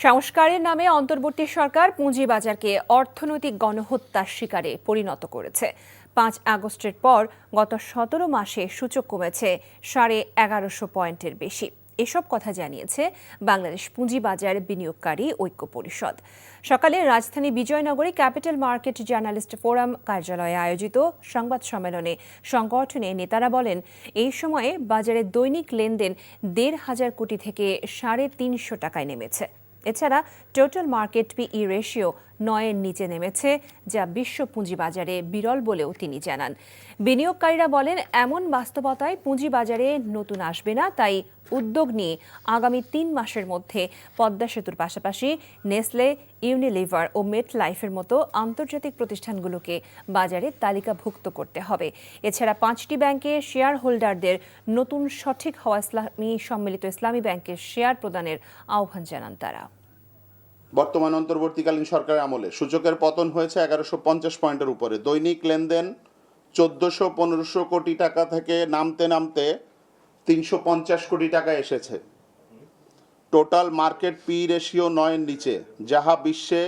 সংস্কারের নামে অন্তর্বর্তী সরকার পুঁজিবাজারকে অর্থনৈতিক গণহত্যার শিকারে পরিণত করেছে। ৫ আগস্টের পর গত ১৭ মাসে সূচক কমেছে ১১৫০ পয়েন্টের বেশি। এসব কথা জানিয়েছে বাংলাদেশ পুঁজিবাজার বিনিয়োগকারী ঐক্য পরিষদ। সকালে রাজধানী বিজয়নগরে ক্যাপিটাল মার্কেট জার্নালিস্ট ফোরাম কার্যালয়ে আয়োজিত সংবাদ সম্মেলনে সংগঠনের নেতারা বলেন, এই সময়ে বাজারে দৈনিক লেনদেন ১,৫০০ কোটি থেকে ৩৫০ টাকায় নেমেছে। এছাড়া টোটাল মার্কেট পিই রেশিও ৯-এর নিচে নেমেছে, যা বিশ্ব পুঁজিবাজারে বিরল বলেও তিনি জানান। বিনিয়োগকারীরা বলেন, এমন বাস্তবতায় পুঁজিবাজারে নতুন আসবে না, তাই উদ্যোগ নিয়ে আগামী ৩ মাসের মধ্যে পদ্মা সেতুর পাশাপাশি নেসলে, ইউনিলিভার ও মেটলাইফের মতো আন্তর্জাতিক প্রতিষ্ঠানগুলোকে বাজারে তালিকাভুক্ত করতে হবে। এছাড়া 5টি ব্যাংকের শেয়ার হোল্ডারদের নতুন সঠিক হওয়া সম্মিলিত ইসলামী ব্যাংকের শেয়ার প্রদানের আহ্বান জানান তারা। বর্তমান অন্তর্বর্তীকালীন সরকারের আমলে সূচকের পতন হয়েছে ১১৫০ পয়েন্টের উপরে। দৈনিক লেনদেন ১৪০০-১৫০০ কোটি টাকা থেকে নামতে নামতে ৩৫০ কোটি টাকা এসেছে। টোটাল মার্কেট পি রেশিও ৯-এর নিচে, যাহা বিশ্বে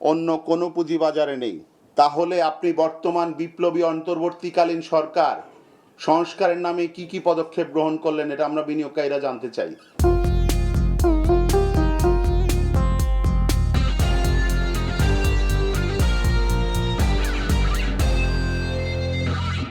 অন্য কোনো পুঁজিবাজারে নেই। তাহলে আপনি বর্তমান বিপ্লবী অন্তর্বর্তীকালীন সরকার সংস্কারের নামে কি কি পদক্ষেপ গ্রহণ করলেন, এটা আমরা বিনিয়োগকারীরা জানতে চাই।